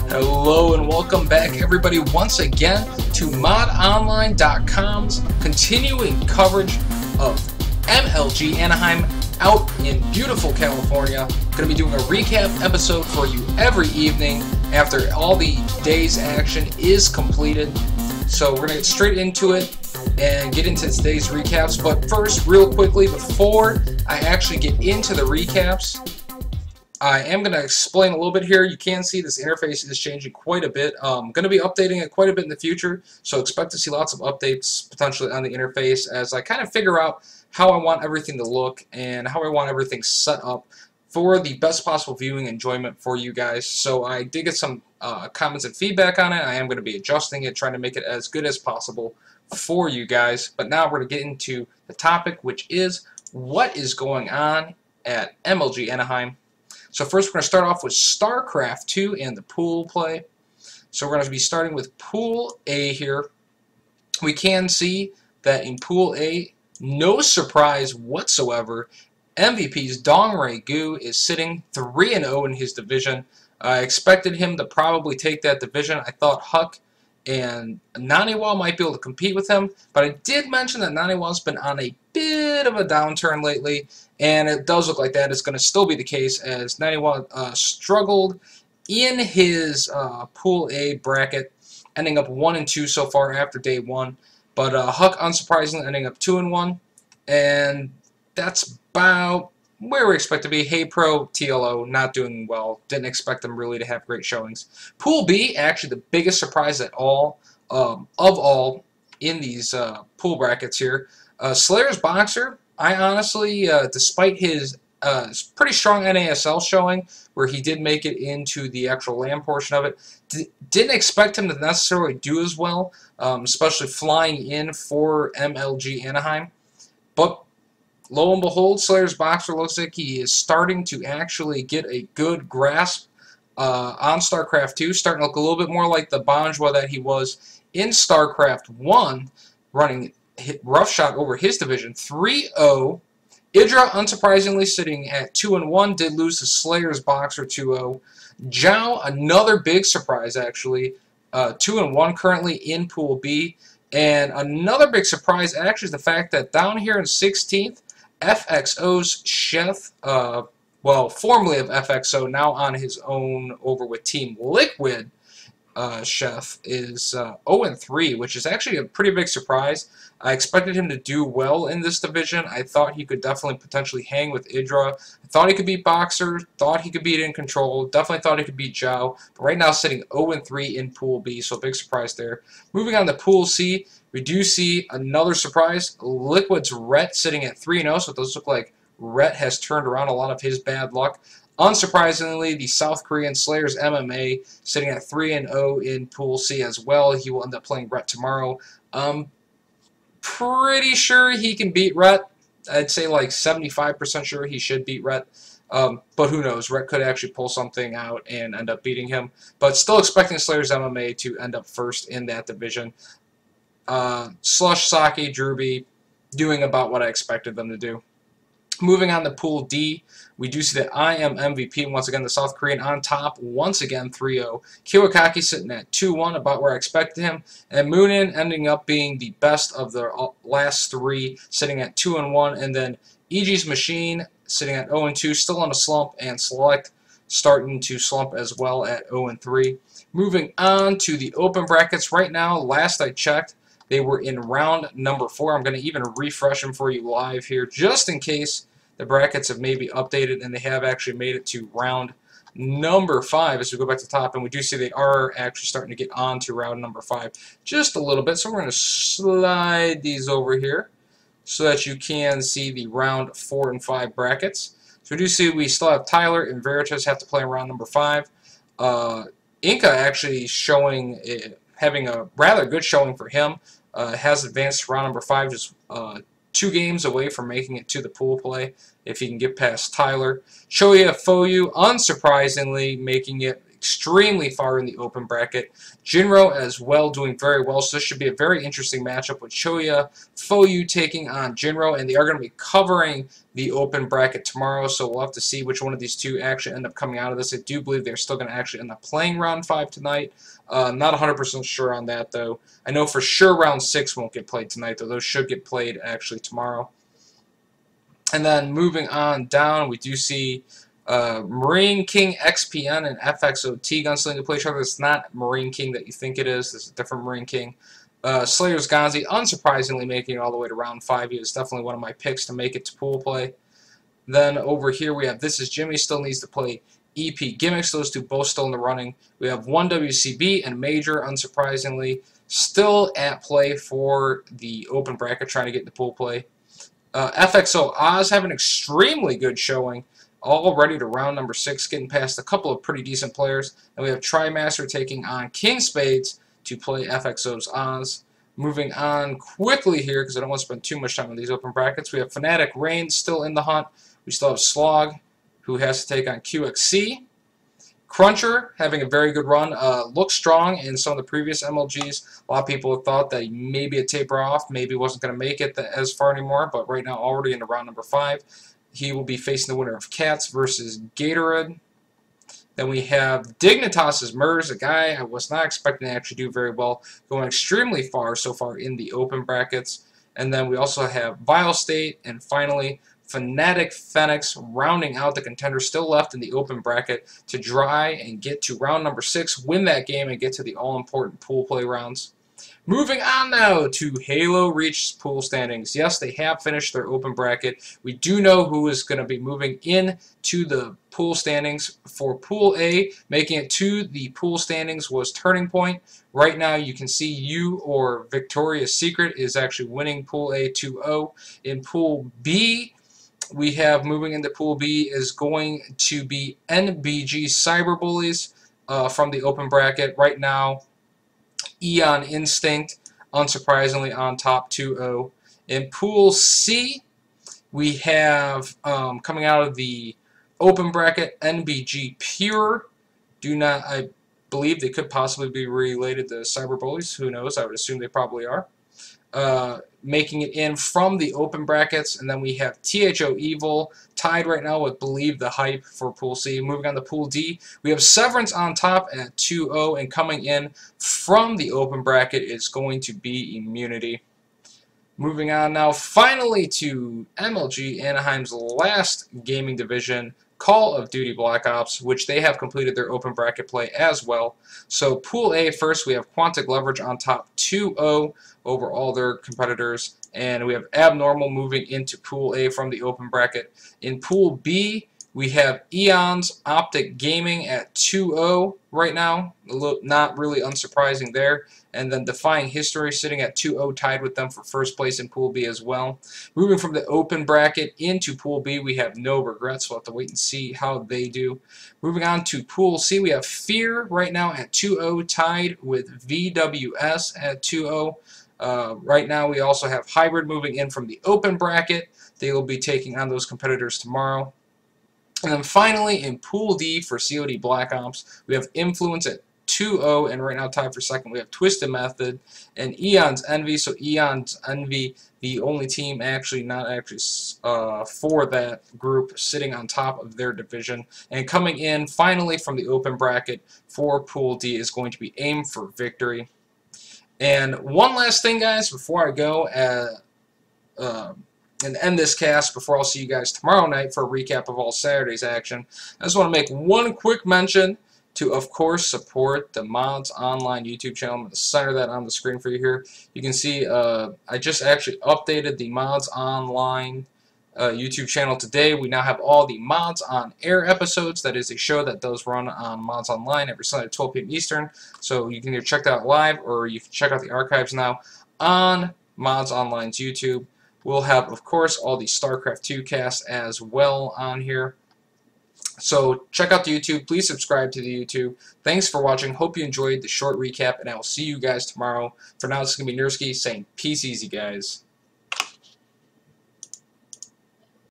Hello and welcome back everybody once again to MODSonline.com's continuing coverage of MLG Anaheim out in beautiful California. Going to be doing a recap episode for you every evening after all the day's action is completed. So we're going to get straight into it and get into today's recaps. But first, real quickly, before I actually get into the recaps, I am going to explain a little bit here. You can see this interface is changing quite a bit. I'm going to be updating it quite a bit in the future, so expect to see lots of updates potentially on the interface as I kind of figure out how I want everything to look and how I want everything set up for the best possible viewing enjoyment for you guys. So I did get some comments and feedback on it. I am going to be adjusting it, trying to make it as good as possible for you guys. But now we're going to get into the topic, which is what is going on at MLG Anaheim. So first we're going to start off with Starcraft II and the pool play. So we're going to be starting with Pool A here. We can see that in Pool A, no surprise whatsoever, MVP's Dongray Gu is sitting 3-0 in his division. I expected him to probably take that division. I thought Huck and Naniwal might be able to compete with him, but I did mention that Naniwal's been on a bit of a downturn lately, and it does look like that is going to still be the case as Naniwal struggled in his Pool A bracket, ending up 1-2 so far after day one. But Huck, unsurprisingly, ending up 2-1, and that's about where we expect to be. Hey Pro, TLO, not doing well. Didn't expect them really to have great showings. Pool B, actually the biggest surprise at all, of all in these pool brackets here. Slayer's Boxer, I honestly, despite his pretty strong NASL showing, where he did make it into the actual LAN portion of it, didn't expect him to necessarily do as well, especially flying in for MLG Anaheim. But lo and behold, Slayer's Boxer looks like he is starting to actually get a good grasp on StarCraft II, starting to look a little bit more like the Banjwa that he was in StarCraft I, running roughshod over his division, 3-0. Idra, unsurprisingly, sitting at 2-1, did lose to Slayer's Boxer 2-0. Zhao, another big surprise, actually, 2-1 currently in Pool B. And another big surprise, actually, is the fact that down here in 16th, FXO's Chef, well, formerly of FXO, now on his own over with Team Liquid, Chef, is 0-3, which is actually a pretty big surprise. I expected him to do well in this division. I thought he could definitely potentially hang with Idra. I thought he could beat Boxer, thought he could beat In Control, definitely thought he could beat Zhao, but right now sitting 0-3 in Pool B, so big surprise there. Moving on to Pool C, we do see another surprise. Liquid's Rhett sitting at 3-0, so it does look like Rhett has turned around a lot of his bad luck. Unsurprisingly, the South Korean Slayers MMA sitting at 3-0 in Pool C as well. He will end up playing Rhett tomorrow. Pretty sure he can beat Rhett. I'd say like 75% sure he should beat Rhett. But who knows? Rhett could actually pull something out and end up beating him. But still expecting Slayers MMA to end up first in that division. Slush, Saki, Druby doing about what I expected them to do. Moving on to Pool D, we do see that I am MVP. Once again, the South Korean on top, once again 3-0. Kiwakaki sitting at 2-1, about where I expected him. And Moonin ending up being the best of the last three, sitting at 2-1. And then EG's Machine sitting at 0-2, still on a slump. And Select starting to slump as well at 0-3. Moving on to the open brackets. Right now, last I checked, they were in round number 4. I'm going to even refresh them for you live here, just in case the brackets have maybe updated and they have actually made it to round number 5 as we go back to the top. And we do see they are actually starting to get on to round number 5 just a little bit. So we're going to slide these over here so that you can see the round 4 and 5 brackets. So we do see we still have Tyler and Veritas have to play in round number 5. Inca actually showing, having a rather good showing for him. Has advanced to round number 5, just 2 games away from making it to the pool play if he can get past Tyler. Shoya Foyu, unsurprisingly, making it extremely far in the open bracket. Jinro as well doing very well, so this should be a very interesting matchup with Choya Foyu taking on Jinro, and they are going to be covering the open bracket tomorrow, so we'll have to see which one of these two actually end up coming out of this. I do believe they're still going to actually end up playing round 5 tonight. Not 100% sure on that, though. I know for sure round 6 won't get played tonight, though. Those should get played actually tomorrow. And then moving on down, we do see Marine King XPN and FXOT Gunslinger play each other. It's not Marine King that you think it is. It's a different Marine King. Slayer's Gonzi, unsurprisingly, making it all the way to round 5. He is definitely one of my picks to make it to pool play. Then over here we have This Is Jimmy, still needs to play EP Gimmicks. Those two both still in the running. We have 1WCB and Major, unsurprisingly, still at play for the open bracket, trying to get into pool play. FXO Oz have an extremely good showing, all ready to round number 6, getting past a couple of pretty decent players. And we have Trimaster taking on King Spades to play FXO's Oz. Moving on quickly here, because I don't want to spend too much time on these open brackets, we have Fnatic Reign still in the hunt. We still have Slog, who has to take on QXC. Cruncher having a very good run, looks strong in some of the previous MLGs. A lot of people have thought that he maybe a taper off, maybe wasn't going to make it as far anymore, but right now already into round number 5. He will be facing the winner of Cats versus Gatorade. Then we have Dignitas's Murs, a guy I was not expecting to actually do very well, going extremely far so far in the open brackets. And then we also have Vile State, and finally Fnatic Phoenix rounding out the contenders still left in the open bracket to try and get to round number 6, win that game, and get to the all-important pool play rounds. Moving on now to Halo Reach's pool standings. Yes, they have finished their open bracket. We do know who is going to be moving in to the pool standings for Pool A. Making it to the pool standings was Turning Point. Right now you can see you or Victoria's Secret is actually winning Pool A 2-0. In Pool B, we have moving into Pool B is going to be NBG Cyberbullies from the open bracket. Right now, Eon Instinct, unsurprisingly, on top 2-0. In Pool C, we have, coming out of the open bracket, NBG Pure. I believe they could possibly be related to Cyberbullies. Who knows? I would assume they probably are. Making it in from the open brackets, and then we have THO Evil tied right now with Believe the Hype for Pool C. Moving on to Pool D, we have Severance on top at 2-0, and coming in from the open bracket is going to be Immunity. Moving on now finally to MLG Anaheim's last gaming division, Call of Duty Black Ops, which they have completed their open bracket play as well. So Pool A first, we have Quantic Leverage on top 2-0 over all their competitors, and we have Abnormal moving into Pool A from the open bracket. In Pool B, we have Eon's Optic Gaming at 2-0 right now, not really unsurprising there. And then Defying History sitting at 2-0, tied with them for first place in Pool B as well. Moving from the open bracket into Pool B, we have No Regrets. We'll have to wait and see how they do. Moving on to Pool C, we have Fear right now at 2-0, tied with VWS at 2-0. Right now we also have Hybrid moving in from the open bracket. They will be taking on those competitors tomorrow. And then finally, in Pool D for COD Black Ops, we have Influence at 2-0, and right now tied for second we have Twisted Method and Eon's Envy. So Eon's Envy, the only team actually not actually for that group, sitting on top of their division. And coming in finally from the open bracket for Pool D is going to be Aim for Victory. And one last thing, guys, before I go and end this cast, before I'll see you guys tomorrow night for a recap of all Saturday's action, I just want to make one quick mention to, of course, support the MODSonline YouTube channel. I'm going to center that on the screen for you here. You can see I just actually updated the MODSonline YouTube channel today. We now have all the Mods on Air episodes. That is a show that does run on MODSonline every Sunday at 12 p.m. Eastern. So you can either check that out live or you can check out the archives now on MODSonline's YouTube. We'll have, of course, all the Starcraft II casts as well on here. So check out the YouTube. Please subscribe to the YouTube. Thanks for watching. Hope you enjoyed the short recap, and I will see you guys tomorrow. For now, this is going to be Nurski saying peace easy, guys.